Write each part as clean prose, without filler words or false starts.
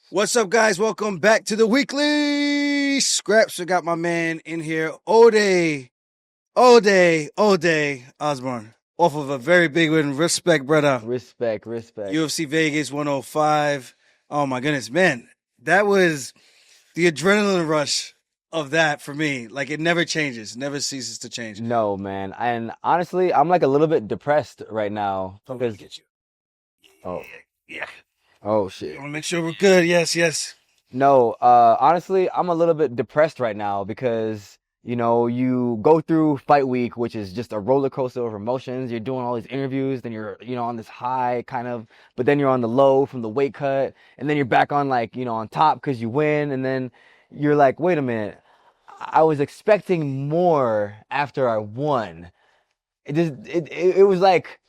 What's up, guys? Welcome back to the weekly scraps. I got my man in here, all day, Osbourne. Off of a very big win. Respect, brother. Respect. UFC Vegas 105. Oh my goodness, man. That was the adrenaline rush of that for me. Like, it never changes, never ceases to change. No, man. And honestly, I'm like a little bit depressed right now. I'm gonna Because, get you. oh, Yeah. oh I shit. want to make sure we're good. Yes. No, honestly, I'm a little bit depressed right now because, you go through fight week, which is just a roller coaster of emotions. You're doing all these interviews, then you're, on this high kind of, but then you're on the low from the weight cut, and then you're back on like, on top because you win, and then you're like, wait a minute, I was expecting more after I won. It was like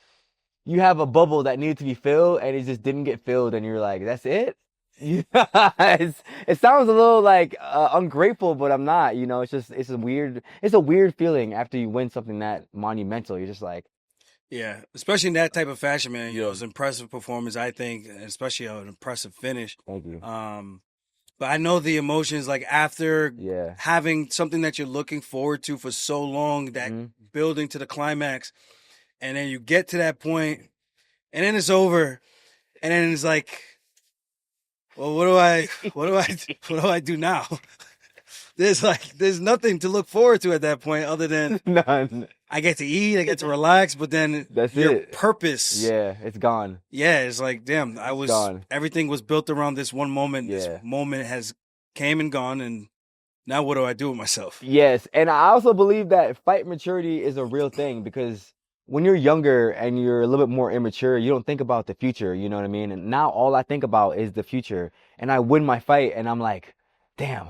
you have a bubble that needed to be filled and it just didn't get filled, and you're like, that's it. It sounds a little like ungrateful, but I'm not. It's a weird feeling after you win something that monumental. You're just like, Yeah, especially in that type of fashion, man. It was an impressive performance, I think, and especially an impressive finish. thank you. But I know the emotions, like after Yeah. having something that you're looking forward to for so long, that Mhm. building to the climax, and then you get to that point, and then it's over, and then it's like, well, what do I do now? There's nothing to look forward to at that point other than None. I get to eat, I get to relax, but then That's your it. purpose. Yeah, it's gone. Yeah, it's like, damn, Gone. everything was built around this one moment. This Yeah. moment has came and gone, and now what do I do with myself? Yes, and I also believe that fight maturity is a real thing because when you're younger and you're a little bit more immature, you don't think about the future, you know what I mean? And now all I think about is the future. And I win my fight and I'm like, damn,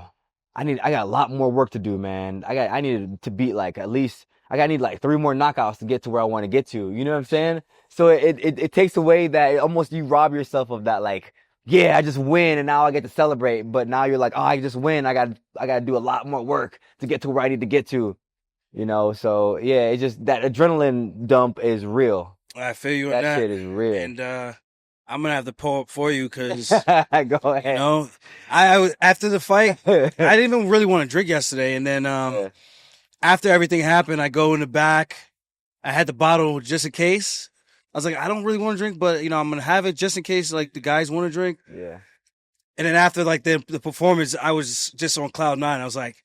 I got a lot more work to do, man. I need to beat like at least I need like 3 more knockouts to get to where I want to get to. You know what I'm saying? So it takes away that almost you rob yourself of that like, yeah, I just win and now I get to celebrate. But now you're like, oh, I just win. I got to do a lot more work to get to where I need to get to. So yeah, it's just that adrenaline dump is real. I feel you on That that, shit is real. and I'm gonna have to pull up for you because Go you ahead. know after the fight, I didn't even really want to drink yesterday, and then Yeah. after everything happened, I go in the back. I had the bottle just in case. I was like, I don't really want to drink, but I'm gonna have it just in case like the guys want to drink. Yeah. And then after like the performance, I was just on cloud nine. I was like,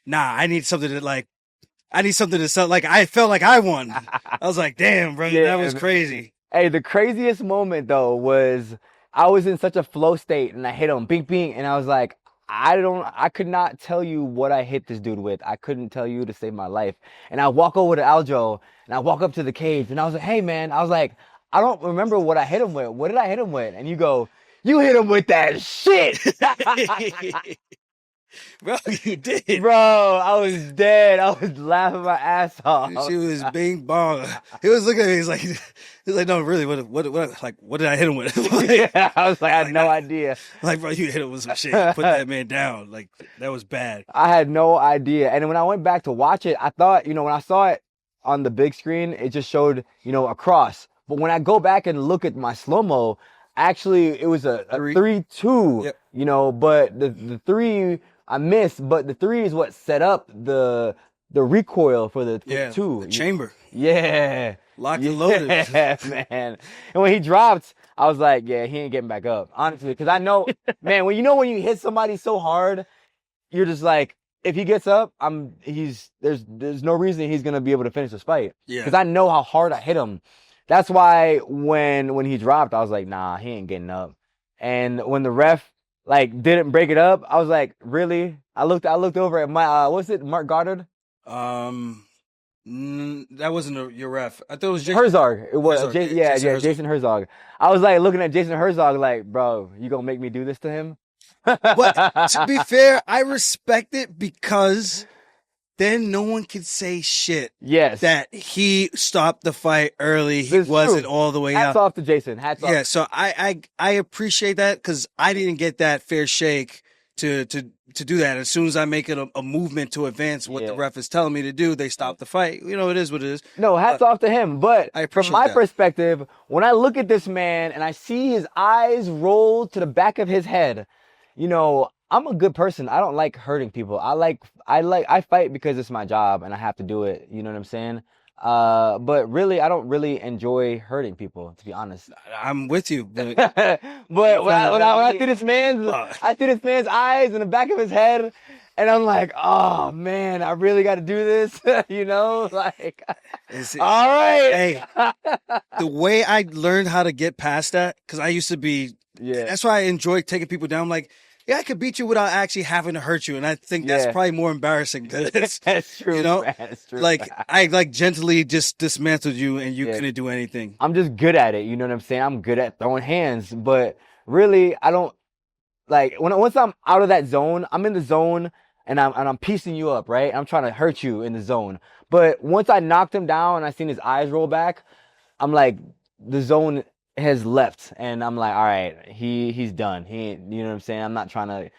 nah, I need something to sell. Like, I felt like I won. I was like, damn, bro, Yeah, that was man. crazy. Hey, the craziest moment though was I was in such a flow state and I hit him, bing, bing, and I was like, I could not tell you what I hit this dude with. I couldn't tell you to save my life. And I walk over to Aljo and I walk up to the cage and I was like, hey man, I was like, I don't remember what I hit him with. What did I hit him with? And you go, you hit him with that shit. Bro, you did. Bro, I was dead. I was laughing my ass off. She was bing bong. He was looking at me. He's like, no, really, what did I hit him with? Yeah, I was like, I had no idea. Like, bro, you hit him with some shit. Put that man down. Like, that was bad. I had no idea. And when I went back to watch it, I thought, when I saw it on the big screen, it just showed, a cross. But when I go back and look at my slow-mo, actually, it was a 3-2, Yep. but the 3 I missed, but the 3 is what set up the recoil for the 2. The chamber. Yeah. Locked and loaded. Yeah, man. And when he dropped, I was like, yeah, he ain't getting back up. Honestly, because I know, man, when you hit somebody so hard, you're just like, if he gets up, there's no reason he's gonna be able to finish this fight. Yeah. Because I know how hard I hit him. That's why when he dropped, I was like, nah, he ain't getting up. And when the ref like didn't break it up, I was like, really? I looked over at my what's it, Mark Goddard? That wasn't your ref. I thought it was Jason Herzog. It was Herzog. Jason Herzog. Jason Herzog. I was like looking at Jason Herzog like, bro, you gonna make me do this to him? But to be fair, I respect it because then no one could say shit. Yes. That he stopped the fight early. He It's wasn't true. all the way Hats out. off to Jason. Hats off. Yeah, so I appreciate that because I didn't get that fair shake to do that. As soon as I make it a movement to advance what the ref is telling me to do, they stop the fight. It is what it is. No, hats off to him. But I from appreciate my that. perspective, when I look at this man and I see his eyes roll to the back of his head, I'm a good person. I don't like hurting people. I fight because it's my job and I have to do it. You know what I'm saying? But really, I don't really enjoy hurting people, to be honest. I'm with you, but But when I see this man's eyes in the back of his head, and I'm like, oh man, I really got to do this. Like, all right. Hey, the way I learned how to get past that, because I used to be, that's why I enjoy taking people down. I'm like, yeah, I could beat you without actually having to hurt you, and I think that's probably more embarrassing. That's true, man. That's true. Like I gently just dismantled you, and you couldn't do anything. I'm just good at it. You know what I'm saying? I'm good at throwing hands, but really, I don't like once I'm out of that zone. I'm in the zone, and I'm piecing you up, right? I'm trying to hurt you in the zone. But once I knocked him down and I seen his eyes roll back, I'm like, the zone has left, and I'm like, all right, he's done. He ain't, you know what I'm saying? I'm not trying to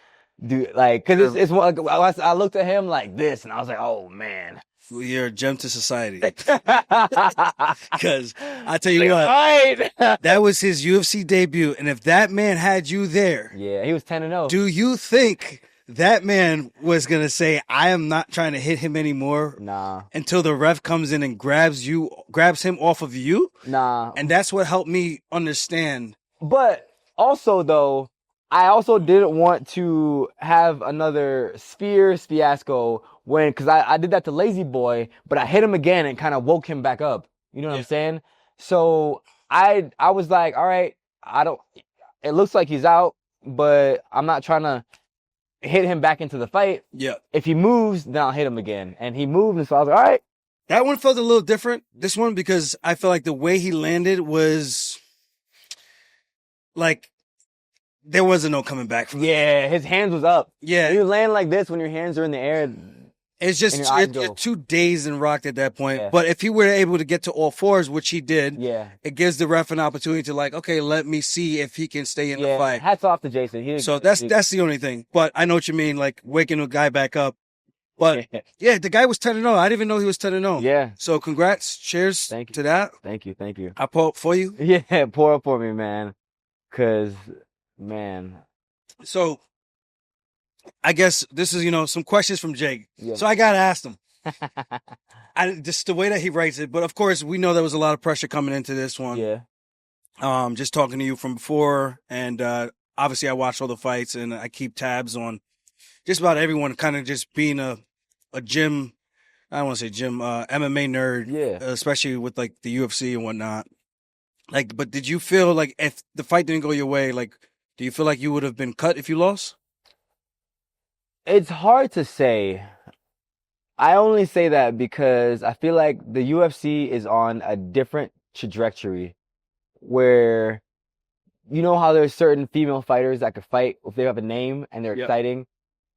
do like, cause it's I looked at him like this, and I was like, oh man, you're a gem to society. Because I tell you what, right. that was his UFC debut, and if that man had you there, yeah, he was 10-0. Do you think that man was gonna say, I am not trying to hit him anymore? Nah. Until the ref comes in and grabs him off of you? Nah. And that's what helped me understand. But also though, I also didn't want to have another Spears fiasco because I did that to Lazy Boy, but I hit him again and kind of woke him back up. You know what I'm saying? So I was like, all right, it looks like he's out, but I'm not trying to hit him back into the fight. Yeah. If he moves, then I'll hit him again. And he moved, and so I was like, all right. That one felt a little different. This one, because I feel like the way he landed was like there wasn't no coming back from it. Yeah, his hands was up. Yeah. When you land like this, when your hands are in the air, it's just you're too dazed and rocked at that point. Yeah. But if he were able to get to all fours, which he did, it gives the ref an opportunity to like, okay, let me see if he can stay in the fight. Hats off to Jason. So that's the only thing. But I know what you mean, like waking a guy back up. But yeah, the guy was 10-0. I didn't even know he was 10-0. Yeah. So congrats. Cheers to that. Thank you. I pour up for you. Yeah, pour up for me, man. Cause, man. So I guess this is, some questions from Jake. Yeah. So I got to ask him. Just the way that he writes it. But of course, we know there was a lot of pressure coming into this one. Yeah. Just talking to you from before. And obviously, I watched all the fights and I keep tabs on just about everyone kind of just being a gym, I don't want to say gym, MMA nerd. Yeah. Especially with like the UFC and whatnot. Like, but did you feel like if the fight didn't go your way, like, do you feel like you would have been cut if you lost? It's hard to say. I only say that because I feel like the UFC is on a different trajectory where, you know how there's certain female fighters that could fight if they have a name and they're exciting,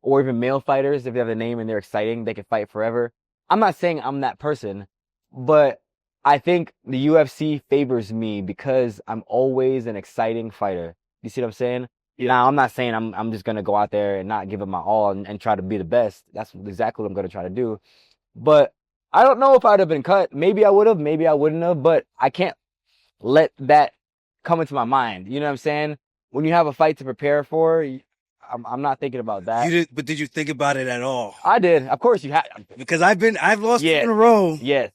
or even male fighters, if they have a name and they're exciting, they can fight forever. I'm not saying I'm that person, but I think the UFC favors me because I'm always an exciting fighter. You see what I'm saying? Yeah. Now, I'm not saying I'm just going to go out there and not give it my all and try to be the best. That's exactly what I'm going to try to do. But I don't know if I'd have been cut. Maybe I would have, maybe I wouldn't have, but I can't let that come into my mind. You know what I'm saying? When you have a fight to prepare for, I'm not thinking about that. But did you think about it at all? I did. Of course you have. Because I've lost in a row. Yes.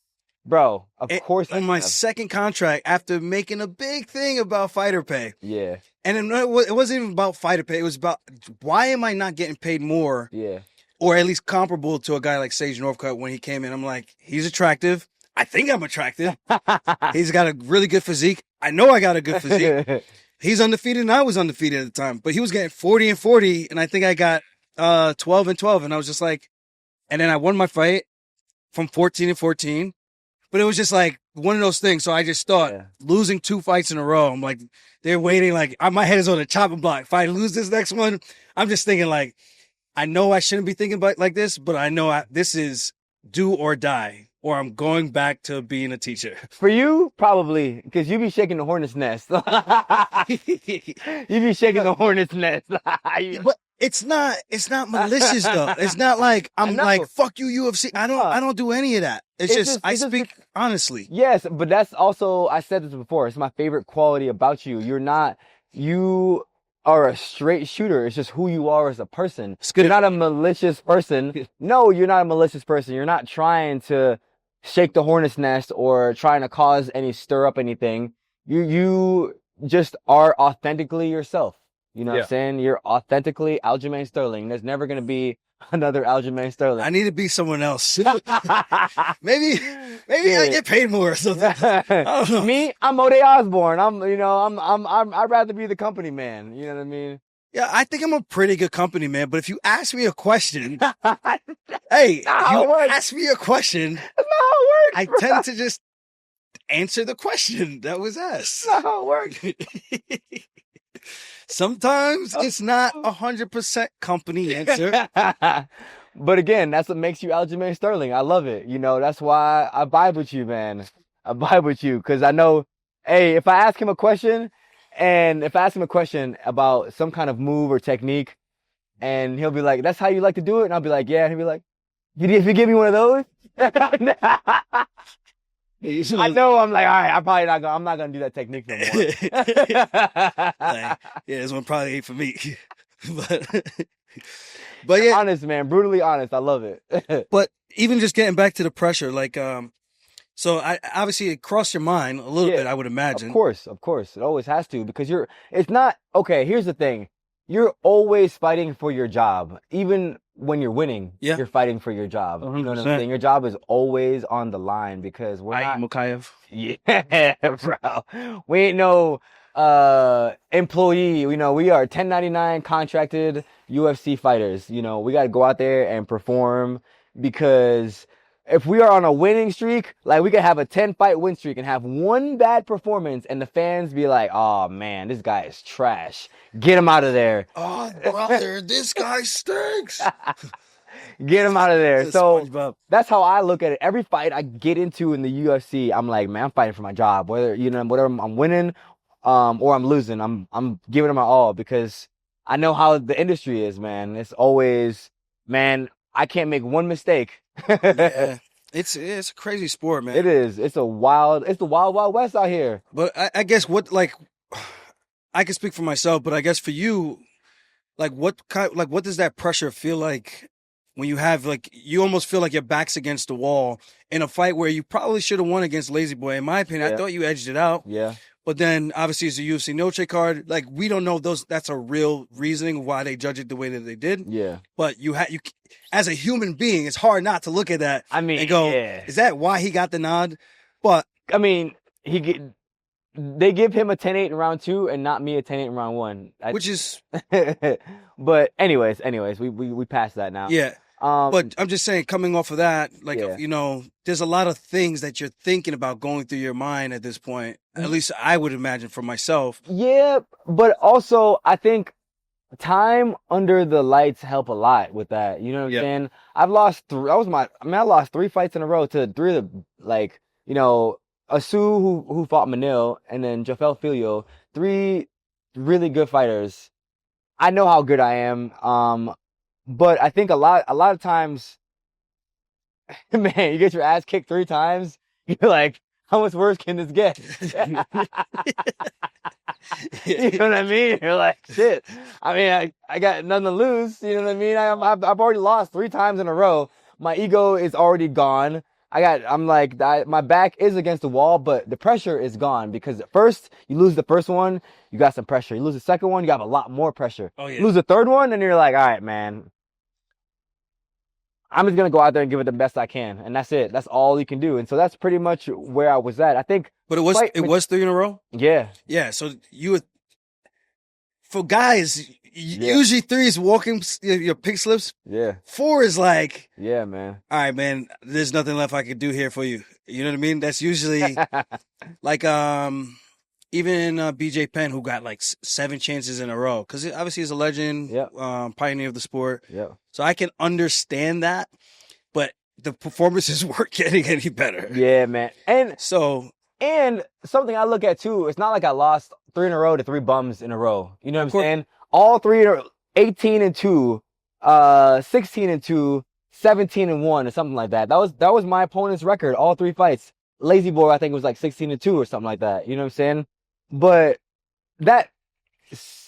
Bro, of course. On my second contract after making a big thing about fighter pay. Yeah. And it wasn't even about fighter pay. It was about, why am I not getting paid more? Yeah. Or at least comparable to a guy like Sage Northcutt when he came in. I'm like, he's attractive. I think I'm attractive. He's got a really good physique. I know I got a good physique. He's undefeated and I was undefeated at the time. But he was getting 40-40 and I think I got 12-12. And I was just like, and then I won my fight from 14-14. But it was just like one of those things. So I just thought losing 2 fights in a row, I'm like, they're waiting. Like my head is on the chopping block. If I lose this next one, I'm just thinking like, I know I shouldn't be thinking about like this, but I know this is do or die, or I'm going back to being a teacher. For you, probably, because you be shaking the hornet's nest. You be shaking the hornet's nest. But it's not malicious though. It's not like I'm like, fuck you, UFC. I don't do any of that. It's just I speak honestly. Yes, but that's also, I said this before, it's my favorite quality about you. You are a straight shooter. It's just who you are as a person. It's good. You're not a malicious person. No, you're not a malicious person. You're not trying to shake the hornet's nest or trying to cause any stir up anything. You just are authentically yourself. You know what Yeah. I'm saying? You're authentically Aljamain Sterling. There's never gonna be another Aljamain Sterling. I need to be someone else. maybe Yeah. I get paid more or something. I don't know. Me, I'm O'Day Osbourne. I'd rather be the company man. You know what I mean? Yeah, I think I'm a pretty good company man, but if you ask me a question, hey, how it you works. ask me a question, That's not how it I works. tend to just answer the question that was asked. That's not how it works. Sometimes it's not 100% company answer. But again, that's what makes you Aljamain Sterling. I love it. You know, that's why I vibe with you, man. I vibe with you because I know, hey, if I ask him a question about some kind of move or technique, and he'll be like, "That's how you like to do it," and I'll be like, "Yeah," and he'll be like, "If you give me one of those." I know. I'm like, all right. I'm not gonna do that technique no more. Like, yeah, this one probably ain't for me. but yeah, honest, man, brutally honest. I love it. but even just getting back to the pressure, like, so I obviously it crossed your mind a little bit, I would imagine. Of course, it always has to because it's not okay. Here's the thing: you're always fighting for your job, even when you're winning. Yeah. You're fighting for your job. 100%. You know what I'm saying? Your job is always on the line because we're not. Mukayev. Yeah, bro. We ain't no employee. You know, we are 1099 contracted UFC fighters. You know, we got to go out there and perform because if we are on a winning streak, like we could have a 10-fight win streak and have one bad performance and the fans be like, "Oh man, this guy is trash. Get him out of there." Oh, brother, this guy stinks. Get him out of there. So SpongeBob. that's how I look at it. Every fight I get into in the UFC, I'm like, man, I'm fighting for my job. Whether I'm winning, or I'm losing, I'm giving it my all because I know how the industry is, man. It's always, man, I can't make one mistake. Yeah. It's a crazy sport, man. It is. It's the wild west out here. But I guess I can speak for myself, but I guess for you, what does that pressure feel like when you have you almost feel like your back's against the wall in a fight where you probably should have won against Lazy Boy? In my opinion, I thought you edged it out. Yeah. But then obviously it's a UFC Noche card. Like we don't know that's a real reasoning why they judge it the way that they did. Yeah. But you as a human being, it's hard not to look at that and go, is that why he got the nod? But I mean, they give him a 10-8 in round 2 and not me a 10-8 in round 1. Which is but anyways, we passed that now. Yeah. But I'm just saying, coming off of that, there's a lot of things that you're thinking about going through your mind at this point. At least I would imagine for myself. Yeah, but also I think time under the lights help a lot with that. You know what I'm saying? I've lost I lost 3 fights in a row to 3 of the, Asu who fought Manil and then Jafel Filio, 3 really good fighters. I know how good I am. But I think a lot of times, man, you get your ass kicked 3 times. You're like, how much worse can this get? You know what I mean? You're like, shit. I mean, I got nothing to lose. You know what I mean? I've already lost 3 times in a row. My ego is already gone. My back is against the wall, but the pressure is gone because first you lose the first one, you got some pressure. You lose the second one, you got a lot more pressure. Oh, yeah. You lose the third one, and you're like, all right, man. I'm just going to go out there and give it the best I can. And that's it. That's all you can do. And so that's pretty much where I was at. I think. But it was 3 in a row? Yeah. Yeah. So for guys, usually 3 is walking your pink slips. Yeah. 4 is like. Yeah, man. All right, man. There's nothing left I could do here for you. You know what I mean? That's usually even BJ Penn, who got 7 chances in a row, because obviously he's a legend, pioneer of the sport. Yeah. So I can understand that, but the performances weren't getting any better. Yeah, man. And something I look at too, it's not like I lost 3 in a row to 3 bums in a row. You know what I'm saying? All 3 are 18-2, 16-2, 17-1, or something like that. That was my opponent's record, all 3 fights. Lazy Boy, I think, was 16-2 or something like that. You know what I'm saying? But that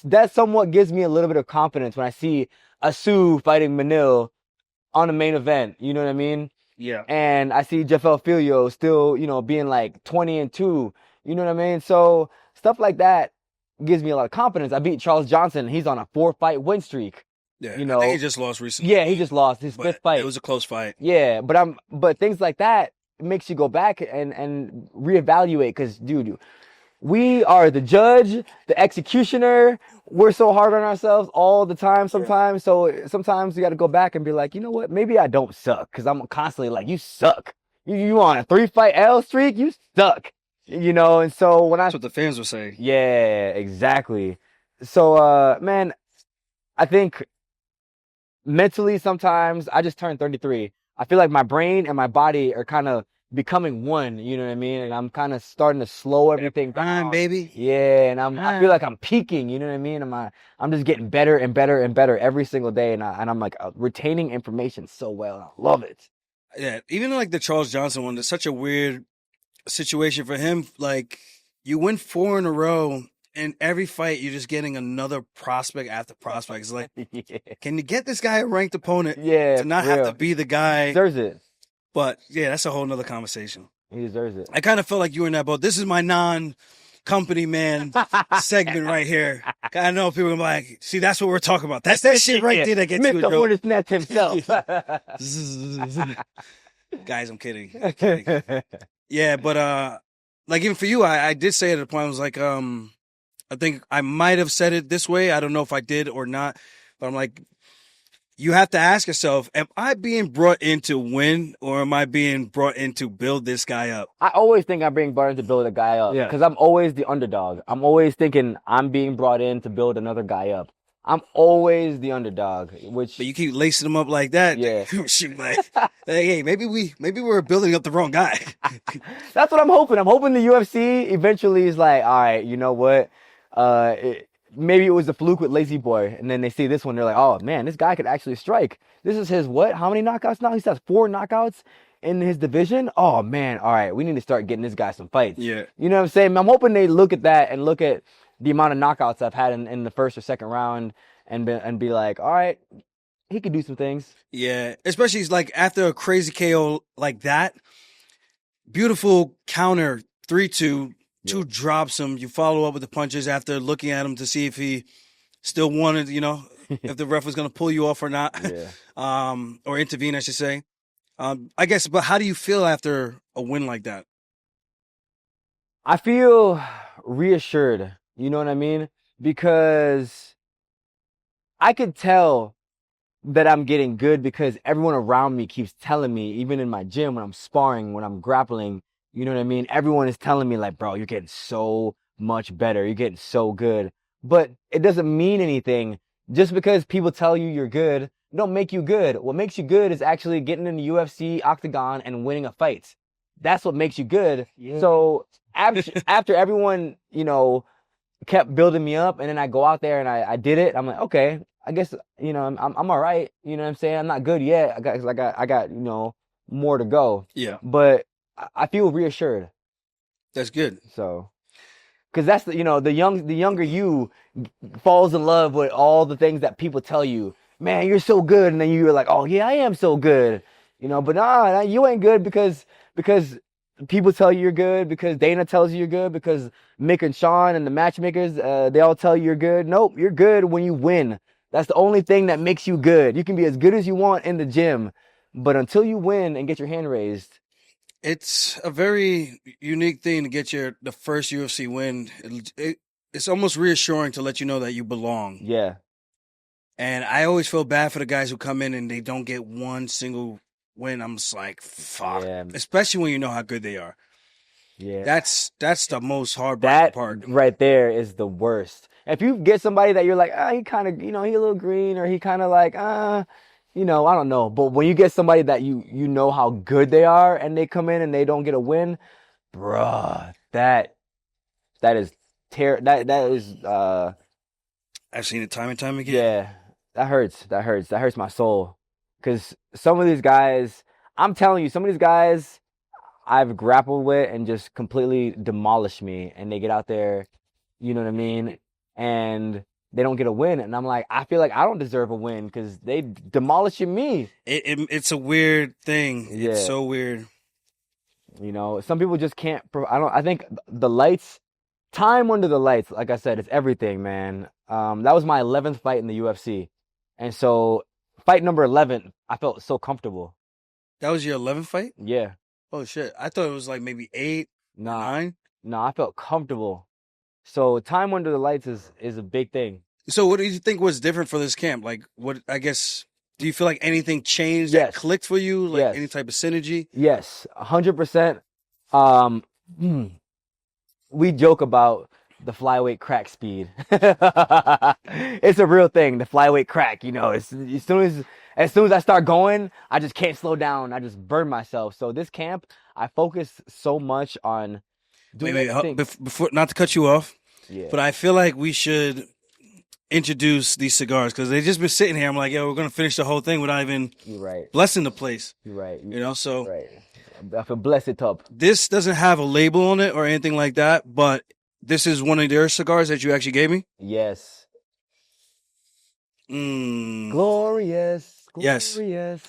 that somewhat gives me a little bit of confidence when I see Asu fighting Manil on the main event. You know what I mean? Yeah. And I see Jeffel Filio still, being like 20-2. You know what I mean? So stuff like that gives me a lot of confidence. I beat Charles Johnson. He's on a 4-fight win streak. Yeah. You I think he know, just lost recently. yeah, he just lost his But fifth fight. it was a close fight. Yeah, but things like that makes you go back and reevaluate because, dude, we are the judge, the executioner. We're so hard on ourselves all the time sometimes. So sometimes you got to go back and be like, you know what? Maybe I don't suck because I'm constantly like, you suck. You on a 3-fight L streak? You suck. And so when That's what the fans will say. yeah, exactly. So, man, I think mentally sometimes I just turned 33. I feel like my brain and my body are kind of becoming one, you know what I mean? And I'm kind of starting to slow everything down, baby. Yeah, and I feel like I'm peaking, you know what I mean? I'm just getting better and better and better every single day, and I'm like retaining information so well. And I love it. Yeah, even like the Charles Johnson one, it's such a weird situation for him. Like, you win 4 in a row, and every fight you're just getting another prospect after prospect. It's like, Yeah, can you get this guy a ranked opponent yeah, to not for have real. to be the He guy? deserves it. But yeah, that's a whole nother conversation. He deserves it. I kind of felt like you were in that boat. This is my non-company man segment right here. I know people are like, see, that's what we're talking about. That's that shit right there that gets you a Mr. joke. Hornets himself. Guys, I'm kidding. I'm kidding. Yeah, but like even for you, I did say at a point, I was like, I think I might have said it this way. I don't know if I did or not, but I'm like, you have to ask yourself, am I being brought in to win or am I being brought in to build this guy up? I always think I'm being brought in to build a guy up Yeah. because I'm always the underdog. I'm always thinking I'm being brought in to build another guy up. I'm always the underdog, which But you keep lacing him up like that. Yeah. Shoot, like, hey, maybe we're building up the wrong guy. that's what I'm hoping. I'm hoping the UFC eventually is like, all right, you know what? Maybe it was a fluke with Lazy Boy, and then they see this one, they're like, oh man, this guy could actually strike. This is his what? How many knockouts now? He has 4 knockouts in his division. Oh man, all right, we need to start getting this guy some fights. Yeah. You know what I'm saying? I'm hoping they look at that and look at the amount of knockouts I've had in the first or second round and be like, all right, he could do some things. Yeah, especially like after a crazy KO like that, beautiful counter 3-2, two drops him. You follow up with the punches after looking at him to see if he still wanted, if the ref was going to pull you off or not, or intervene, I should say. I guess, but how do you feel after a win like that? I feel reassured, you know what I mean? Because I could tell that I'm getting good because everyone around me keeps telling me, even in my gym, when I'm sparring, when I'm grappling, you know what I mean? Everyone is telling me like, bro, you're getting so much better. You're getting so good. But it doesn't mean anything. Just because people tell you you're good, don't make you good. What makes you good is actually getting in the UFC octagon and winning a fight. That's what makes you good. Yeah. So after everyone, kept building me up, and then I go out there and I did it, I'm like, okay, I guess, I'm all right. You know what I'm saying? I'm not good yet. I got, more to go. Yeah. But I feel reassured. That's good. So, because that's the younger you falls in love with all the things that people tell you. Man, you're so good, and then you're like, oh yeah, I am so good. But nah, you ain't good because people tell you you're good, because Dana tells you you're good, because Mick and Sean and the matchmakers, they all tell you you're good. Nope, you're good when you win. That's the only thing that makes you good. You can be as good as you want in the gym, but until you win and get your hand raised. It's a very unique thing to get the first UFC win. It's almost reassuring to let you know that you belong. Yeah. And I always feel bad for the guys who come in and they don't get one single win. I'm just like, fuck. Yeah. Especially when you know how good they are. Yeah. That's the most heartbreaking part. Right there is the worst. If you get somebody that you're like, he kind of, he a little green, or he kind of like, I don't know. But when you get somebody that you know how good they are, and they come in and they don't get a win, bruh, that is that is I've seen it time and time again. Yeah, that hurts. That hurts my soul. Because some of these guys, I'm telling you, some of these guys I've grappled with and just completely demolished me, and they get out there, you know what I mean? and they don't get a win. And I'm like, I feel like I don't deserve a win because they demolishing me. It's a weird thing. It's Yeah. so weird. You know, some people just can't. I think the lights, time under the lights, like I said, it's everything, man. That was my 11th fight in the UFC. And so, fight number 11, I felt so comfortable. That was your 11th fight? Yeah. Oh shit! I thought it was like maybe 8 or Nah, 9. nah, I felt comfortable. So, time under the lights is a big thing. So what do you think was different for this camp? Like, what, I guess, do you feel like anything changed that Yes. clicked for you? Like Yes. any type of synergy? Yes, 100%. Um, we joke about the flyweight crack speed. It's a real thing, the flyweight crack. You know, as soon as I start going, I just can't slow down. I just burn myself. So this camp, I focus so much on doing Wait, everything. before, not to cut you off, Yeah. but I feel like we should introduce these cigars because they just been sitting here. I'm like, yo, we're gonna finish the whole thing without even You're right. blessing the place. You're right. You know, so Right. I feel blessed top. this doesn't have a label on it or anything like that, but this is one of their cigars that you actually gave me. Yes. Mm. Glorious. Yes. Glorious.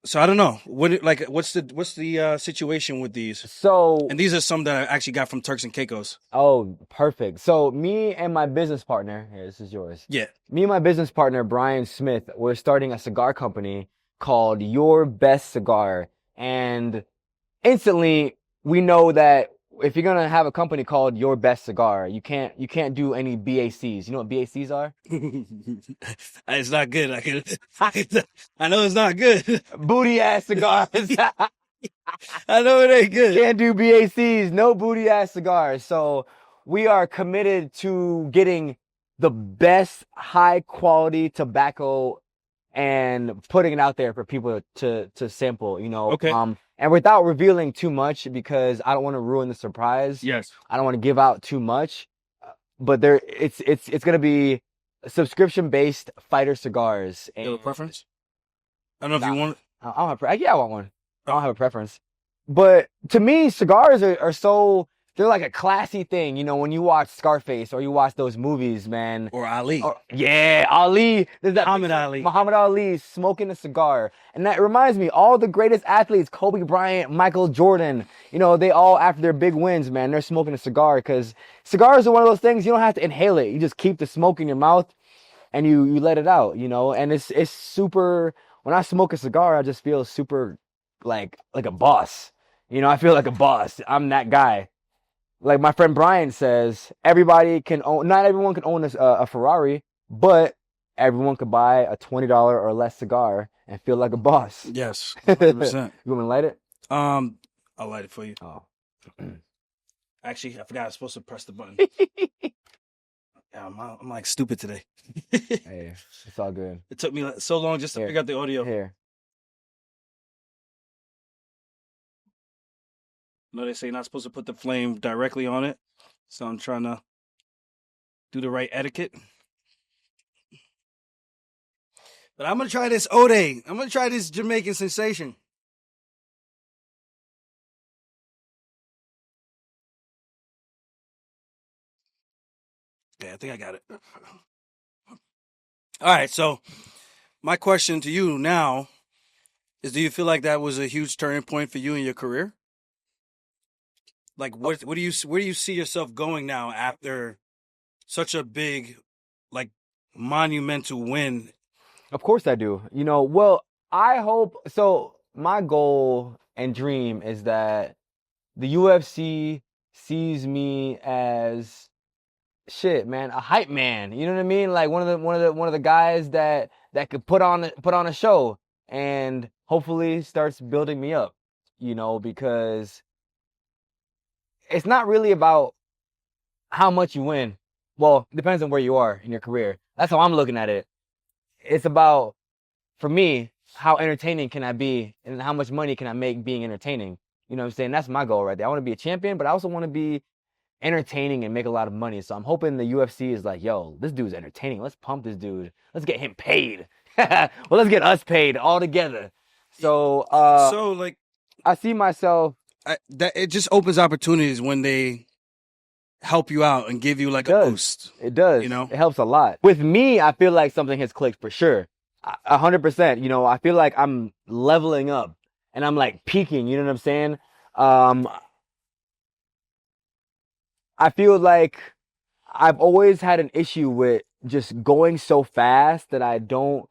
So I don't know what's the situation with these? So And these are some that I actually got from Turks and Caicos. Oh, perfect. So me and my business partner, here, this is yours. Yeah. Me and my business partner, Brian Smith, we're starting a cigar company called Your Best Cigar. And instantly we know that if you're gonna have a company called Your Best Cigar, you can't do any BACs. You know what BACs are? It's not good. I know it's not good. Booty ass cigars. I know it ain't good. Can't do BACs, no booty ass cigars. So we are committed to getting the best high quality tobacco and putting it out there for people to sample, you know. Okay. And without revealing too much because I don't want to ruin the surprise. Yes. I don't want to give out too much. But it's gonna be subscription based fighter cigars. You have a preference? I don't know if you want. I don't have. Yeah, I want one. I don't have a preference. But to me, cigars are so, they're like a classy thing. You know, when you watch Scarface or you watch those movies, man. Or Ali. Yeah, Ali. There's that Muhammad picture, Ali. Muhammad Ali smoking a cigar. And that reminds me, all the greatest athletes, Kobe Bryant, Michael Jordan, you know, they all, after their big wins, man, they're smoking a cigar because cigars are one of those things, you don't have to inhale it. You just keep the smoke in your mouth and you let it out, you know. And it's super, when I smoke a cigar, I just feel super like a boss. You know, I feel like a boss. I'm that guy. Like my friend Brian says, everybody can own, not everyone can own a Ferrari, but everyone could buy a $20 or less cigar and feel like a boss. Yes. 100%. You want me to light it? I'll light it for you. Oh. Actually, I forgot I was supposed to press the button. Yeah, I'm like stupid today. Hey, it's all good. It took me so long just to figure out the audio. Here. No, they say you're not supposed to put the flame directly on it. So I'm trying to do the right etiquette. But I'm going to try this Ode. I'm going to try this Jamaican sensation. Yeah, I think I got it. All right, so my question to you now is, do you feel like that was a huge turning point for you in your career? Like, where do you see yourself going now after such a big, like, monumental win? Of course I do. You know, well, I hope, so my goal and dream is that the UFC sees me as shit, man, a hype man. You know what I mean? Like one of the guys that could put on a show and hopefully starts building me up, you know, because it's not really about how much you win. Well, it depends on where you are in your career. That's how I'm looking at it. It's about, for me, how entertaining can I be and how much money can I make being entertaining. You know what I'm saying? That's my goal right there. I want to be a champion, but I also want to be entertaining and make a lot of money. So I'm hoping the UFC is like, yo, this dude's entertaining. Let's pump this dude. Let's get him paid. Well, let's get us paid all together. So, like, I see myself. that it just opens opportunities when they help you out and give you like It a does. boost. It does. You know? It helps a lot. With me, I feel like something has clicked for sure. 100%. You know, I feel like I'm leveling up and I'm like peaking. You know what I'm saying? I feel like I've always had an issue with just going so fast that I don't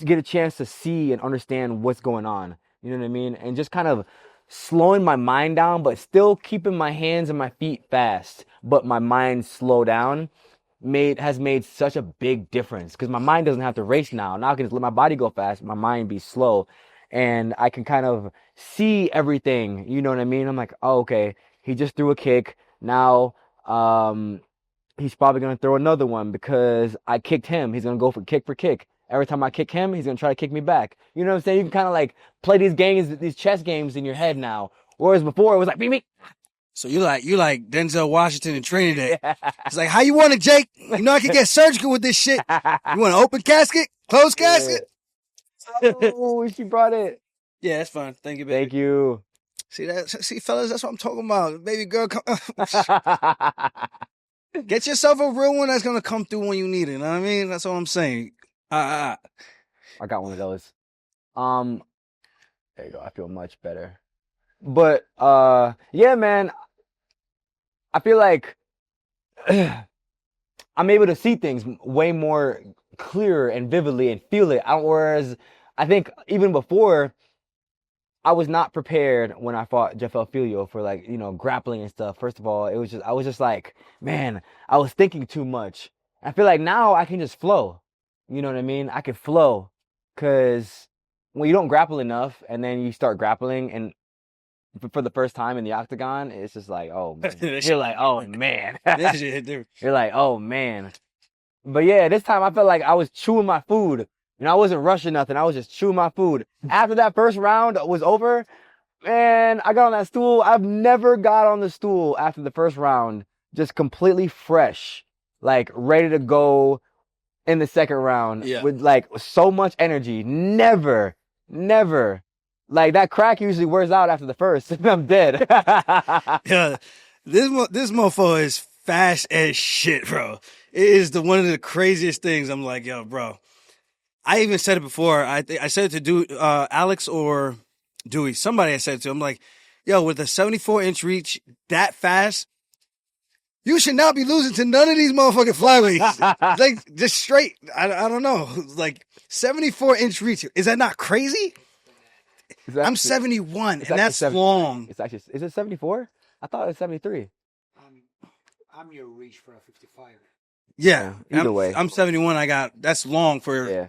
get a chance to see and understand what's going on. You know what I mean? And just kind of slowing my mind down, but still keeping my hands and my feet fast, but my mind slow down has made such a big difference because my mind doesn't have to race now. Now I can just let my body go fast, my mind be slow, and I can kind of see everything. You know what I mean? I'm like, oh, okay, he just threw a kick. Now, he's probably gonna throw another one because I kicked him. He's gonna go for kick. Every time I kick him, he's gonna try to kick me back. You know what I'm saying? You can kind of like play these games, these chess games in your head now. Whereas before it was like, beat. So you like Denzel Washington in Training Day. It's like, how you want it, Jake? You know I can get surgical with this shit. You want an open casket? Closed casket? Oh, she brought it. Yeah, that's fine. Thank you, baby. Thank you. See, fellas, that's what I'm talking about. Baby girl, get yourself a real one that's gonna come through when you need it. You know what I mean? That's all I'm saying. I got one of those. There you go. I feel much better. But yeah, man. I feel like I'm able to see things way more clearer and vividly and feel it. Whereas I think even before, I was not prepared when I fought Jeff Filio for like, you know, grappling and stuff. First of all, I was just like, man, I was thinking too much. I feel like now I can just flow. You know what I mean? I can flow because when you don't grapple enough and then you start grappling and for the first time in the octagon, it's just like, oh, man. You're like, oh, man. You're like, oh, man. But yeah, this time I felt like I was chewing my food. You know, I wasn't rushing nothing. I was just chewing my food. After that first round was over, man, I got on that stool. I've never got on the stool after the first round just completely fresh, like ready to go in the second round with like so much energy. Never. Like that crack usually wears out after the first and I'm dead. Yeah, this mofo is fast as shit, bro. It is one of the craziest things. I'm like, yo, bro. I even said it before. I said it to Alex or Dewey. Somebody I said it to. I'm like, yo, with a 74-inch reach that fast, you should not be losing to none of these motherfucking flyweights. Like, just straight. I don't know. Like, 74-inch reach. Is that not crazy? I'm 71, and that's long. It's actually, is it 74? I thought it was 73. I'm your reach for a 55. Yeah. Either way. I'm 71. That's long for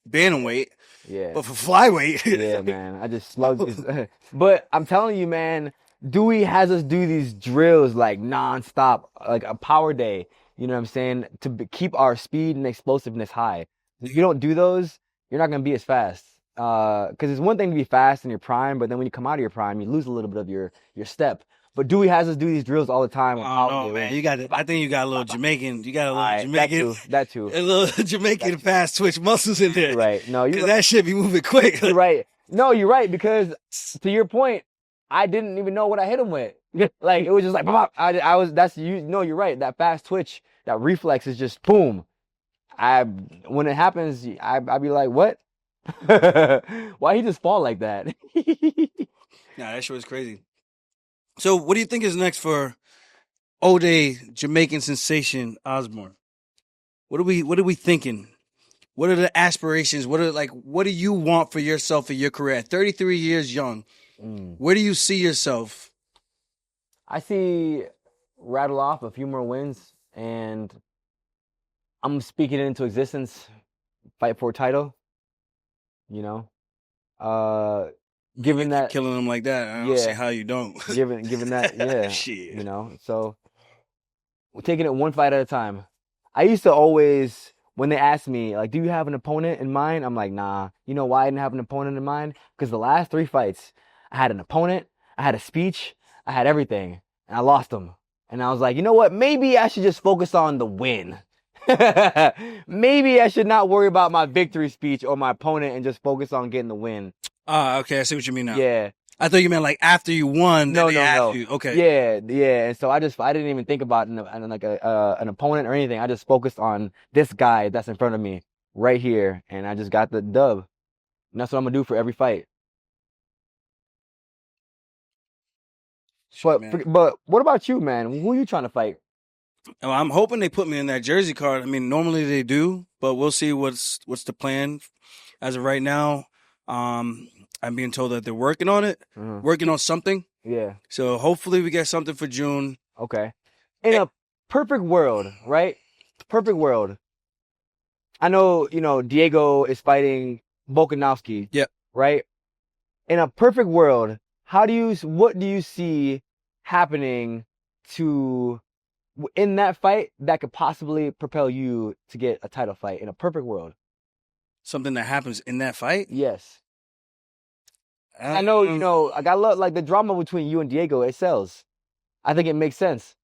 bantamweight. Yeah. But for flyweight. Yeah, man. I just slugged. But I'm telling you, man, Dewey has us do these drills like nonstop, like a power day. You know what I'm saying? To keep our speed and explosiveness high. If you don't do those, you're not going to be as fast. Because it's one thing to be fast in your prime, but then when you come out of your prime, you lose a little bit of your step. But Dewey has us do these drills all the time. Oh, man. I think you got a little Jamaican. You got a little Jamaican. That too. A little Jamaican fast twitch muscles in there. Right. No, because that shit be moving quick. You're right. No, you're right. Because to your point, I didn't even know what I hit him with. Like, it was just like, you're right. That fast twitch, that reflex is just boom. When it happens, I'd be like, what? Why he just fall like that? Nah, that shit was crazy. So, what do you think is next for O'Day Jamaican sensation Osbourne? What are we thinking? What are the aspirations? What do you want for yourself in your career? At 33 years young, where do you see yourself? I see rattle off a few more wins, and I'm speaking it into existence. Fight for a title. You know, given that killing them like that, I don't see how you don't. given that, yeah, shit. You know, so we're taking it one fight at a time. I used to always, when they ask me, like, do you have an opponent in mind? I'm like, nah. You know why I didn't have an opponent in mind? Because the last 3 fights, I had an opponent, I had a speech, I had everything, and I lost them. And I was like, you know what? Maybe I should just focus on the win. Maybe I should not worry about my victory speech or my opponent and just focus on getting the win. Okay, I see what you mean now. Yeah. I thought you meant like after you won. No, Then they no, asked no. you. Okay. Yeah. And so I didn't even think about like an opponent or anything. I just focused on this guy that's in front of me right here, and I just got the dub. And that's what I'm gonna do for every fight. Shit, man. But what about you, man? Who are you trying to fight? Well, I'm hoping they put me in that jersey card. I mean, normally they do, but we'll see what's the plan. As of right now, I'm being told that they're working on it, working on something. Yeah. So hopefully we get something for June. Okay. In a perfect world, right? Perfect world. I know, Diego is fighting Volkanovski. Yep. Right? In a perfect world, what do you see happening in that fight that could possibly propel you to get a title fight in a perfect world? Something that happens in that fight? Yes. I know, I got like the drama between you and Diego, it sells. I think it makes sense.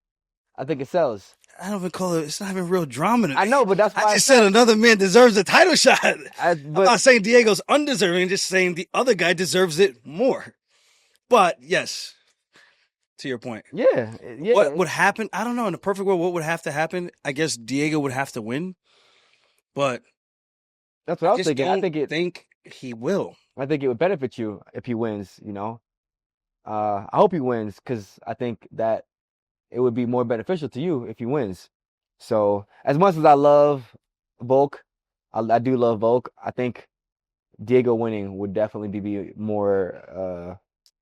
I think it sells. I don't even call it. It's not even real drama to me. I know, but that's why I just said another man deserves a title shot. I'm but not saying Diego's undeserving. I'm just saying the other guy deserves it more. But yes, to your point. Yeah. What would happen? I don't know. In a perfect world, what would have to happen? I guess Diego would have to win. But that's what I was thinking. I think he will. I think it would benefit you if he wins. I hope he wins because I think that it would be more beneficial to you if he wins. So as much as I love Volk, I do love Volk. I think Diego winning would definitely be more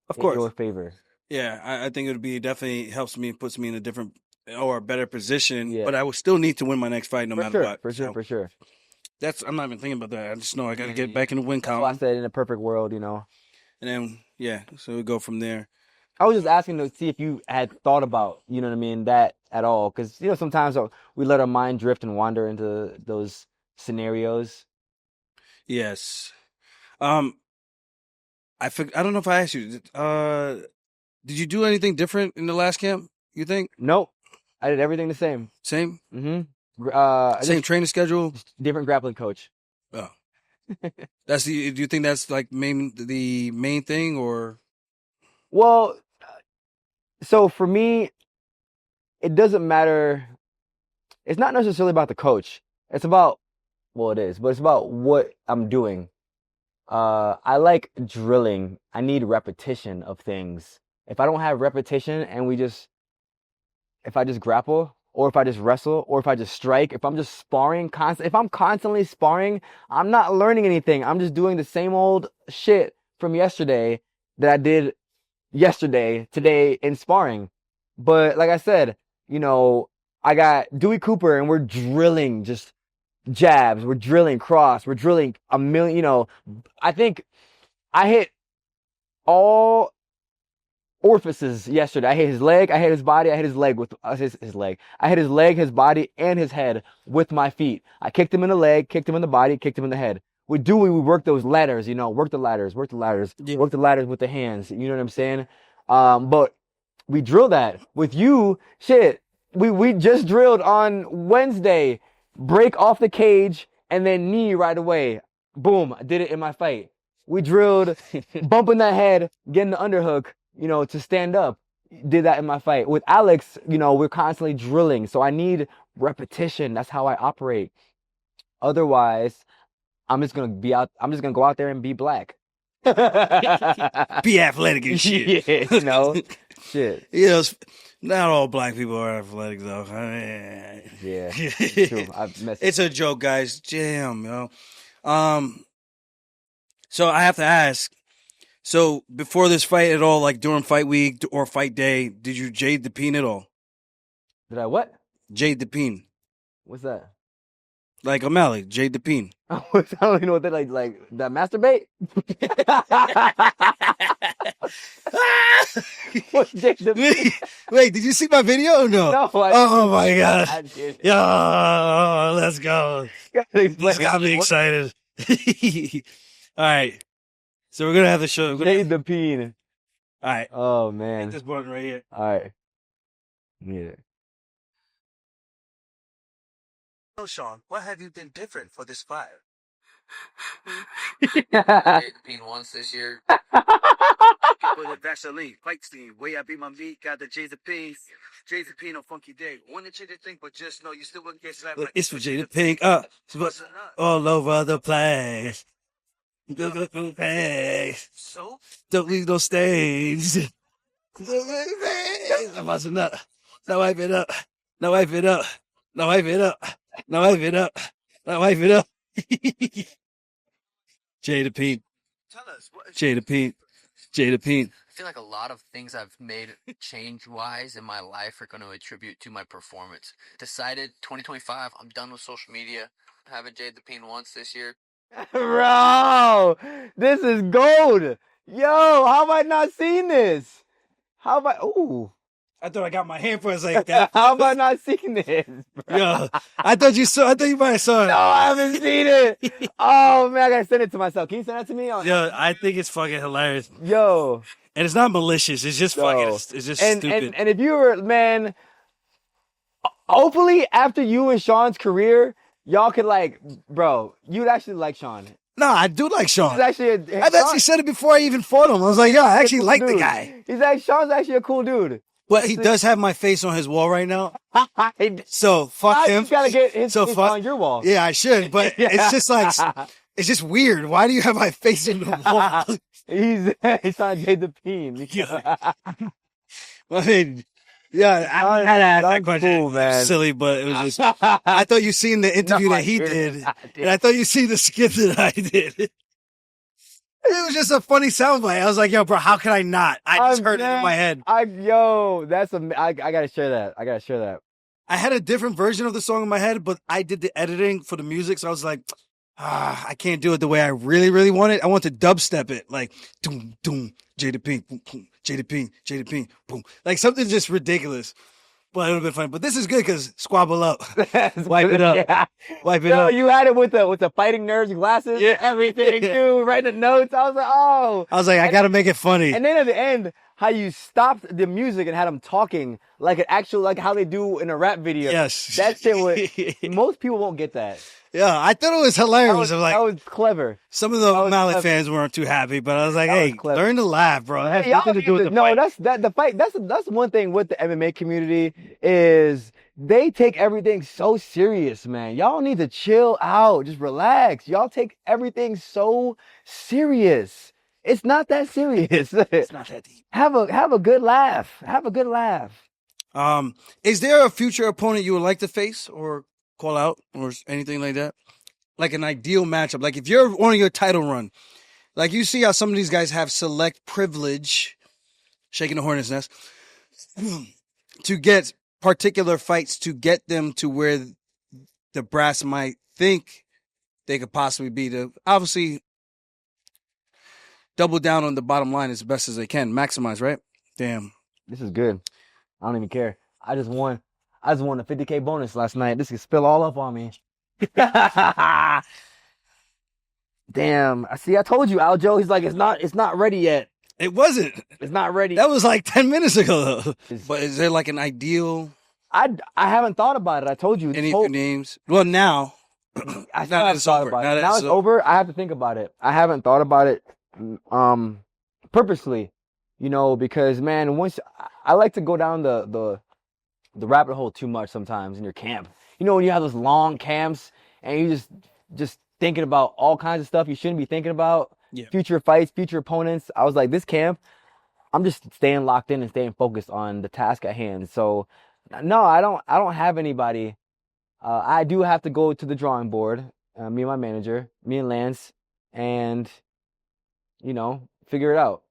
of course in your favor. Yeah, I think it would be definitely puts me in a different or a better position. Yeah. But I would still need to win my next fight no matter what. For sure. I'm not even thinking about that. I just know I got to get back in the win count. That's why I said in a perfect world, And then so we go from there. I was just asking to see if you had thought about, that at all, because sometimes we let our mind drift and wander into those scenarios. Yes. I don't know if I asked you. Did you do anything different in the last camp? You think? Nope. I did everything the same. Same. Mm-hmm. Same training schedule. Different grappling coach. Oh. Do you think that's like the main thing or? Well, so for me, it doesn't matter. It's not necessarily about the coach. It's about, it is, but it's about what I'm doing. I like drilling. I need repetition of things. If I don't have repetition and if I just grapple, or if I just wrestle, or if I just strike, if I'm just sparring if I'm constantly sparring, I'm not learning anything. I'm just doing the same old shit from yesterday that I did today in sparring. But like I said, I got Dewey Cooper and we're drilling just jabs, we're drilling cross, we're drilling a million, I think I hit all orifices yesterday. I hit his leg, I hit his body, I hit his leg with his leg. I hit his leg, his body, and his head with my feet. I kicked him in the leg, kicked him in the body, kicked him in the head. With Dewey, we work those ladders, work the ladders, work the ladders with the hands. You know what I'm saying? But we drill that. With you, shit, we just drilled on Wednesday. Break off the cage and then knee right away. Boom, I did it in my fight. We drilled bumping that head, getting the underhook, to stand up. Did that in my fight. With Alex, we're constantly drilling. So I need repetition. That's how I operate. Otherwise, I'm just gonna go out there and be black. Be athletic and shit. Yeah, shit. Not all black people are athletic though. Yeah, it's true. It's a joke, guys. Damn, yo. So I have to ask. So before this fight at all, like during fight week or fight day, did you jade the peen at all? Did I what? Jade the peen. What's that? Like O'Malley, jade the peen. I don't even know what that like that masturbate. What's jade the peen? Wait, did you see my video or no? No. Oh my god. Yeah, let's go. This got me excited. All right. So we're gonna have to show. Jade the peen. All right. Oh man. Hit this button right here. All right. Yeah. So Sean, what have you been different for this fight? Jade the peen once this year. With the Vaseline, fight steam. Way I beat my meat, got the Jada Pink on funky day. Wanted you to think, but just know you still wouldn't get slapped. Like it's for Jada Pink, all over the place. So don't leave no stains. I'm busting nut. Now wipe it up. Now wipe it up. Now wipe it up. Now wipe it up. Now wipe it up. Jada Pink. Tell us. Jada Pink. Jada Pink. I feel like a lot of things I've made change-wise in my life are going to attribute to my performance. Decided 2025, I'm done with social media. Haven't Jade the Peen once this year. Bro, this is gold. Yo, how have I not seen this? How have I? Ooh. I thought I got my hand for a like that. How have I not seen this, bro? Yo, I thought you might have saw it. No, I haven't seen it. Oh man, I gotta send it to myself. Can you send that to me? Yo, I think it's fucking hilarious. Yo. And it's not malicious. It's just fucking. It's just stupid. And if you were, man, hopefully after you and Sean's career, y'all could like, bro, you'd actually like Sean. No, I do like Sean. He's actually I've actually said it before I even fought him. I was like, yo, I actually like the guy. Sean's actually a cool dude. Well, he does have my face on his wall right now. So fuck him. You gotta get his face on your wall. Yeah, I should. But it's just like, it's just weird. Why do you have my face in the wall? He's trying to Jade the Peen. I mean, yeah, I had to ask that question. Cool, man. Silly, but it was just. I thought you seen the interview that he did, and I thought you seen the skit that I did. It was just a funny soundbite. I was like, "Yo, bro, how can I not?" I just heard it in my head. I gotta share that. I had a different version of the song in my head, but I did the editing for the music, so I was like, I can't do it the way I really, really want it. I want to dubstep it, like doom, doom, Jada Pink, boom, boom, Jada Pink, Jada Pink, boom, like something just ridiculous. But it would have been fun. But this is good because squabble up, wipe it up, wipe it up. You had it with the fighting nerds glasses, everything, dude. Writing the notes. I was like, oh. I was like, I gotta make it funny. And then at the end, how you stopped the music and had them talking like an actual, like how they do in a rap video. Yes, that shit was. Most people won't get that. Yeah, I thought it was hilarious. That was clever. Some of the Mallet fans weren't too happy, but I was like, hey, learn to laugh, bro. It has nothing to do with the fight. The fight. That's one thing with the MMA community is they take everything so serious, man. Y'all need to chill out. Just relax. Y'all take everything so serious. It's not that serious. It's not that deep. Have a good laugh. Have a good laugh. Is there a future opponent you would like to face or call out or anything like that? Like an ideal matchup. Like if you're on your title run, like you see how some of these guys have select privilege, shaking the hornet's nest, to get particular fights to get them to where the brass might think they could possibly be, to obviously double down on the bottom line as best as they can. Maximize, right? Damn. This is good. I don't even care. I just won a $50K bonus last night. This could spill all up on me. Damn. See, I told you, Aljo. He's like, it's not ready yet. It wasn't. It's not ready. That was like 10 minutes ago. But is there like an ideal? I haven't thought about it. I told you. Any names? Well, now. I still haven't thought about it. Now it's over. I have to think about it. I haven't thought about it purposely, because, man, once I like to go down the rabbit hole too much sometimes in your camp. When you have those long camps and you just thinking about all kinds of stuff you shouldn't be thinking about, future fights, future opponents. I was like, this camp, I'm just staying locked in and staying focused on the task at hand. So, no, I don't have anybody. I do have to go to the drawing board, me and my manager, me and Lance, and, figure it out.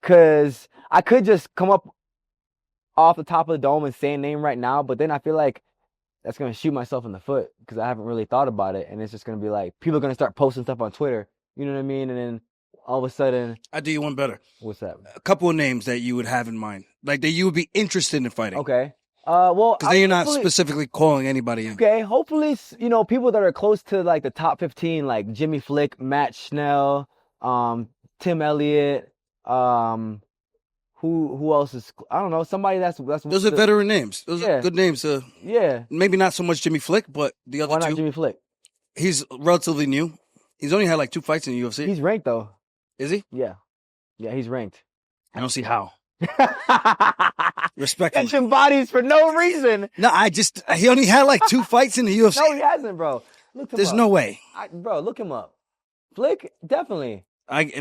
Because I could just come up off the top of the dome and say a name right now, but then I feel like that's going to shoot myself in the foot because I haven't really thought about it. And it's just going to be like, people are going to start posting stuff on Twitter. You know what I mean? And then all of a sudden. I'll do you one better. What's that? A couple of names that you would have in mind. Like that you would be interested in fighting. Okay. Well. Because then you're not specifically calling anybody in. Okay. Hopefully, people that are close to like the top 15, like Jimmy Flick, Matt Schnell, Tim Elliott, who else is, I don't know, somebody that's those are veteran names. Those are good names. Maybe not so much Jimmy Flick, but the other two. Why not Jimmy Flick? He's relatively new. He's only had like 2 fights in the UFC. He's ranked though. Is he? Yeah. Yeah, he's ranked. I don't see how. Respectfully. Catching bodies for no reason. No, he only had like 2 fights in the UFC. No, he hasn't, bro. Look him There's up. no way. Bro, look him up. Flick, definitely.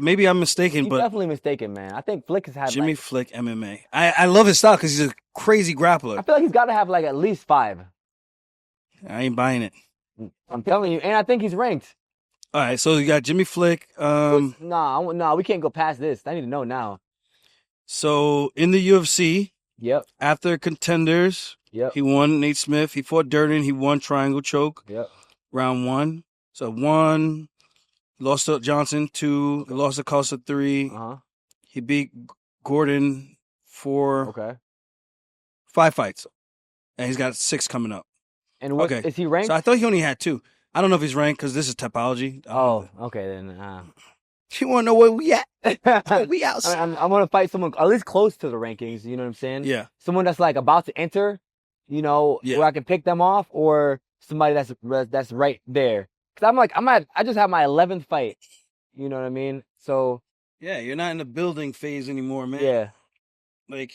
Maybe I'm mistaken, He's but definitely mistaken, man. I think Flick has had Jimmy Flick MMA. I love his style because he's a crazy grappler. I feel like he's got to have like at least 5. I ain't buying it. I'm telling you, and I think he's ranked. All right, so you got Jimmy Flick. Nah, we can't go past this. I need to know now. So in the UFC, Yep. after contenders, Yep. he won Nate Smith. He fought Durden. He won triangle choke. Yep. Round 1. So 1, lost to Johnson. 2, lost to Costa. 3. He beat Gordon for 5 fights, and he's got 6 coming up. And what is he ranked? So I thought he only had 2. I don't know if he's ranked because this is Topology. Oh, okay then. You want to know where we at? We out. I'm gonna fight someone at least close to the rankings. You know what I'm saying? Yeah. Someone that's like about to enter. You know, where I can pick them off, or somebody that's right there. Cause I just have my 11th fight. You know what I mean? So. Yeah, you're not in the building phase anymore, man. Yeah. Like,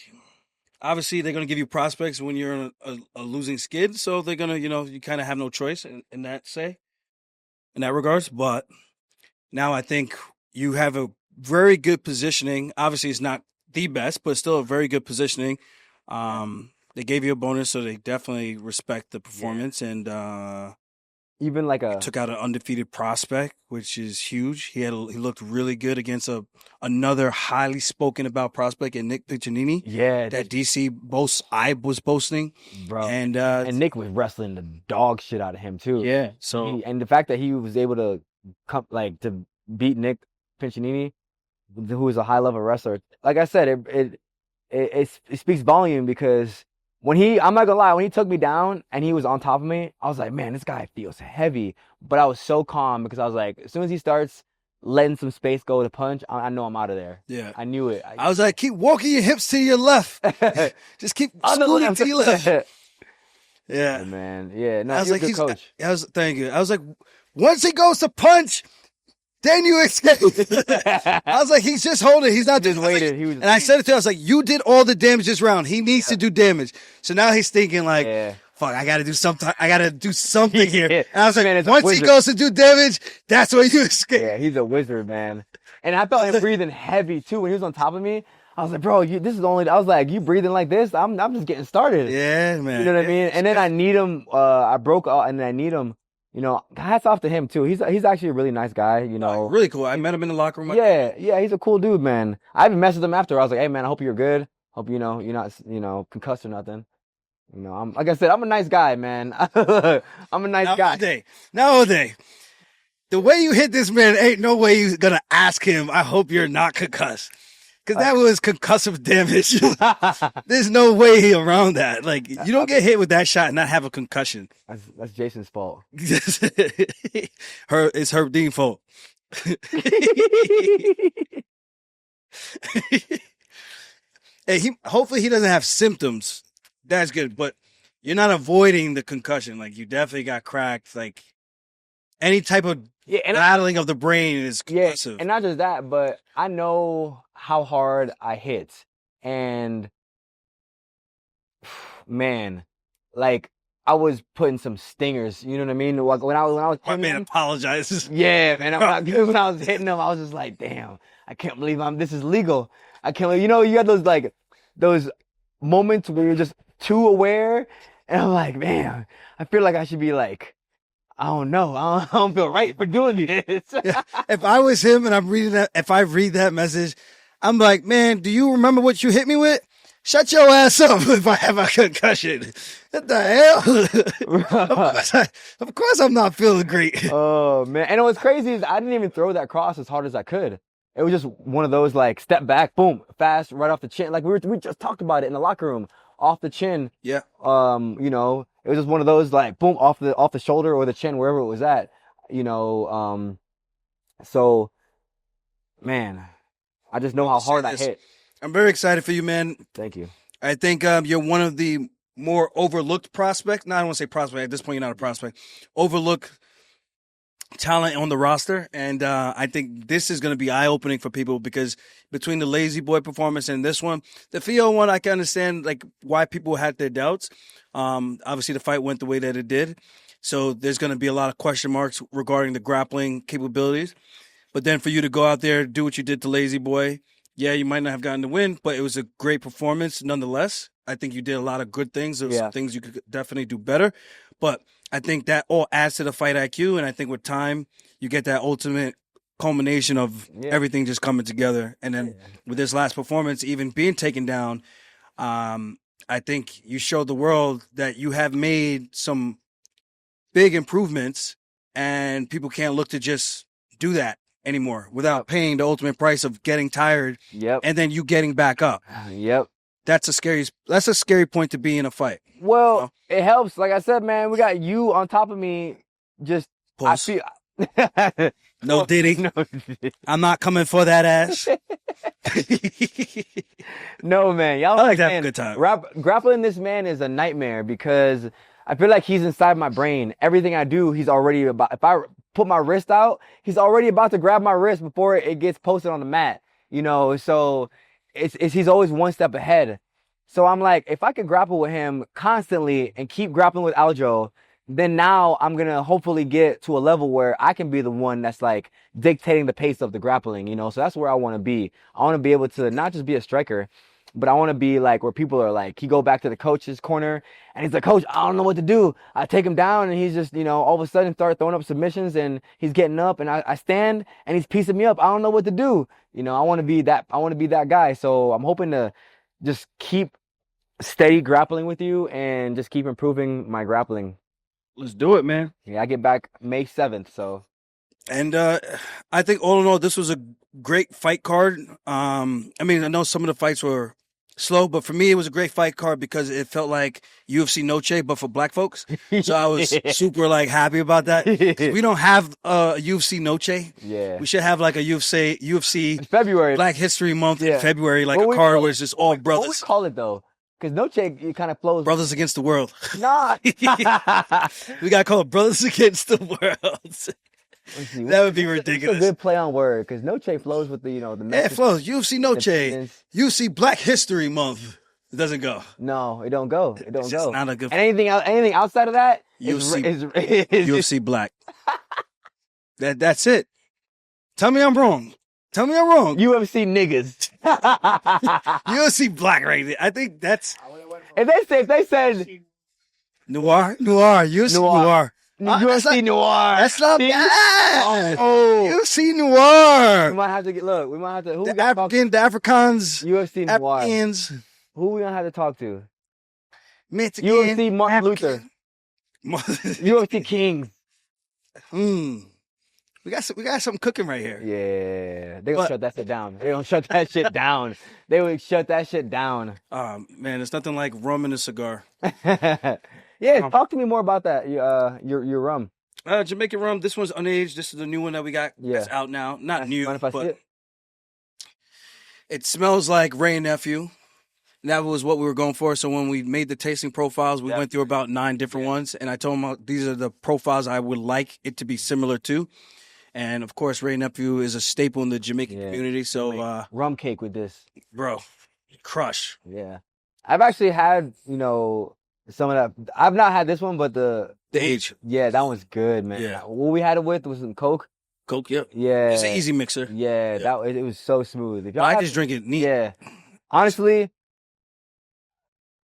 obviously they're gonna give you prospects when you're in a losing skid, so they're gonna, you kind of have no choice in that regards. But now I think you have a very good positioning. Obviously, it's not the best, but still a very good positioning. They gave you a bonus, so they definitely respect the performance, and even like took out an undefeated prospect, which is huge. He looked really good against another highly spoken about prospect in Nick Piccinini. Yeah, that DC I was boasting, bro, and Nick was wrestling the dog shit out of him too. Yeah, so and the fact that he was able to to beat Nick Piccinini, who is a high level wrestler, like I said, it speaks volume because. I'm not gonna lie, when he took me down and he was on top of me, I was like, man, this guy feels heavy. But I was so calm because I was like, as soon as he starts letting some space go to punch, I know I'm out of there. Yeah. I knew it. I was like, keep walking your hips to your left. Just keep scooting to your left. Yeah. Man. Yeah. No, I was you're like, a good coach. Thank you. I was like, once he goes to punch, then you escape. I was like, he's just holding. He's not just waiting. And I said it to him. I was like, you did all the damage this round. He needs to do damage. So now he's thinking like, fuck, I got to do something. I got to do something here. And I was like, man, once he goes to do damage, that's where you escape. Yeah, he's a wizard, man. And I felt him breathing heavy too when he was on top of me. I was like, bro, this is only. I was like, you breathing like this? I'm just getting started. Yeah, man. You know what I mean? And then I need him. I broke out, and then I need him. You know, hats off to him too. He's actually a really nice guy. You know, really cool. I met him in the locker room. Yeah, he's a cool dude, man. I even messaged him after. I was like, hey, man, I hope you're good. Hope you're not concussed or nothing. You know, like I said, I'm a nice guy, man. I'm a nice guy. Nowadays, the way you hit this man, ain't no way you're gonna ask him. I hope you're not concussed. Because that was concussive damage. There's no way around that. Like, you don't get hit with that shot and not have a concussion. That's Jason's fault. It's Herb Dean's fault. Hey, hopefully he doesn't have symptoms. That's good. But you're not avoiding the concussion. Like, you definitely got cracked. Like, any type of rattling of the brain is concussive. Yeah, and not just that, but I know how hard I hit. And, man, like, I was putting some stingers, you know what I mean? Like, when I was my man apologizes. Yeah, man. When I was hitting them, I was just like, damn, I can't believe this is legal. I can't believe, you had those moments where you're just too aware. And I'm like, man, I feel like I should be like, I don't know. I don't feel right for doing this. Yeah. If I was him and if I read that message, I'm like, man, do you remember what you hit me with? Shut your ass up if I have a concussion. What the hell? Of course I'm not feeling great. Oh, man. And what's crazy is I didn't even throw that cross as hard as I could. It was just one of those, like, step back, boom, fast, right off the chin. Like, we just talked about it in the locker room. Off the chin. Yeah. You know, it was just one of those, like, boom, off the shoulder or the chin, wherever it was at. You know, so, man, I just know how hard I hit. I'm very excited for you, man. Thank you. I think you're one of the more overlooked prospects. No, I don't want to say prospect. At this point, you're not a prospect. Overlooked talent on the roster, and I think this is going to be eye-opening for people because between the Lazy Boy performance and this one, the Theo one, I can understand like why people had their doubts. Obviously, the fight went the way that it did, so there's going to be a lot of question marks regarding the grappling capabilities. But then for you to go out there, do what you did to Lazy Boy, yeah, you might not have gotten the win, but it was a great performance nonetheless. I think you did a lot of good things. There were some things you could definitely do better. But I think that all adds to the fight IQ. And I think with time, you get that ultimate culmination of everything just coming together. And then with this last performance, even being taken down, I think you showed the world that you have made some big improvements and people can't look to just do that anymore without paying the ultimate price of getting tired and then you getting back up. That's a scary point to be in a fight. Well, you know? It helps. Like I said, man, we got you on top of me. Just Pulse. I feel No Diddy. No. I'm not coming for that ass. No, man. Y'all I like to have a good time. Grappling this man is a nightmare because I feel like he's inside my brain. Everything I do, he's already about. If I put my wrist out, he's already about to grab my wrist before it gets posted on the mat. You know, so he's always one step ahead. So I'm like, if I could grapple with him constantly and keep grappling with Aljo, then now I'm going to hopefully get to a level where I can be the one that's like dictating the pace of the grappling, you know? So that's where I want to be. I want to be able to not just be a striker, but I want to be like where people are like, he go back to the coach's corner and he's like, coach, I don't know what to do. I take him down and he's just, you know, all of a sudden start throwing up submissions and he's getting up and I stand and he's piecing me up. I don't know what to do. You know, I want to be that guy. So I'm hoping to just keep steady grappling with you and just keep improving my grappling. Let's do it, man. Yeah, I get back May 7th, so. And I think all in all, this was a great fight card. I mean, I know some of the fights were slow, but for me, it was a great fight card because it felt like UFC Noche, but for black folks. So I was super like happy about that. We don't have UFC Noche. Yeah. We should have like a UFC It's February. Black History Month in February, like a card where it's just all brothers. What we call it though? Because Noche, it kind of flows. Brothers Against the World. Nah. We got to call it Brothers Against the World. That would be ridiculous. It's a good play on word because Noche flows with the, you know, the it flows. UFC Noche. UFC Black History Month. It doesn't go. No, it don't go. It don't it's go. Just not a good. And anything outside of that, UFC Black. That's it. Tell me I'm wrong. Tell me I'm wrong. UFC niggas. UFC Black right there. I think that's. If they said Noir, UFC Noir. UFC Noir. That's not bad. UFC Noir. We might have to look. We might have to. Who the Africans. UFC Noir. Africans. Who we gonna have to talk to? Mexican, UFC Martin Luther. UFC Kings. We got something cooking right here. Yeah, they gonna shut that shit down. They gonna shut that shit down. They would shut that shit down. Man, it's nothing like rum in a cigar. Yeah, talk to me more about that. Your rum. Jamaican rum. This one's unaged. This is the new one that we got. That's out now. Not new, but it smells like Ray and Nephew. That was what we were going for. So when we made the tasting profiles, we went through about 9 different ones, and I told them these are the profiles I would like it to be similar to. And of course, Ray Nephew is a staple in the Jamaican community. So rum cake with this, bro, crush. Yeah, I've actually had some of that. I've not had this one, but the age. Yeah, that one's good, man. Yeah. What we had it with was some Coke. Coke, yep. Yeah, it's an easy mixer. Yeah, it was so smooth. I just drink it neat. Yeah, honestly,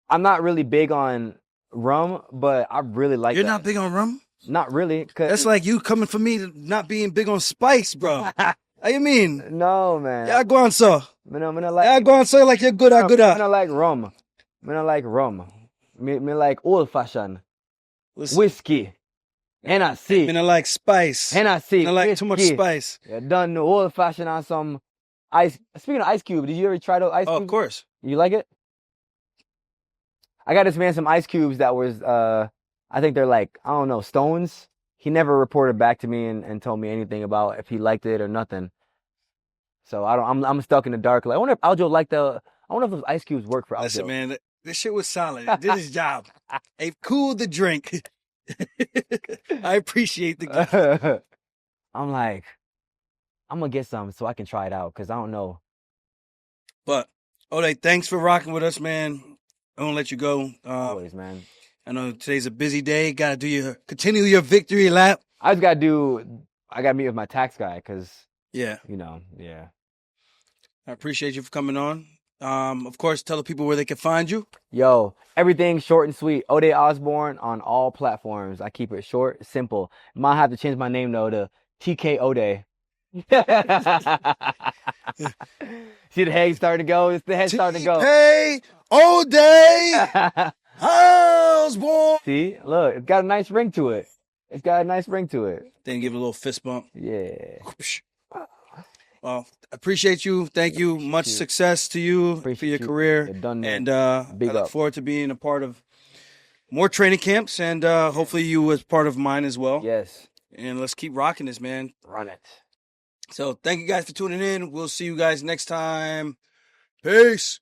I'm not really big on rum, but I really like. You're not big on rum? Not really. That's like you coming for me to not being big on spice, bro. How you mean? No, man. Yeah, go on, so. I go on, so like you're good. I don't like rum. I don't like rum. Me like old fashioned. Whiskey. Hennessy. I like spice. Hennessy. I like too much spice. Yeah, done old fashioned on some ice. Speaking of ice cube, did you ever try those ice cubes? Of course. You like it? I got this man some ice cubes that was I think they're like, I don't know, stones. He never reported back to me and told me anything about if he liked it or nothing. So I'm stuck in the dark. Like, I wonder if Aljo liked I wonder if those ice cubes work for Aljo. Listen, man, this shit was solid. It did his job. It cooled the drink. I appreciate the gift. I'm like, I'm gonna get some so I can try it out because I don't know. But Ode, thanks for rocking with us, man. I'm gonna let you go. Always, man. I know today's a busy day. Got to continue your victory lap. I gotta meet with my tax guy because, Yeah, yeah. I appreciate you for coming on. Of course, tell the people where they can find you. Yo, everything short and sweet. Ode Osbourne on all platforms. I keep it short, simple. Might have to change my name though to TK Ode. See the head starting to go. It's the head starting to go. Hey, Ode Osbourne. See, look, it's got a nice ring to it. Then give it a little fist bump. Yeah. Well, appreciate you. Thank you. Much success to you for your career. And I look forward to being a part of more training camps and hopefully you as part of mine as well. Yes. And let's keep rocking this, man. Run it. So thank you guys for tuning in. We'll see you guys next time. Peace.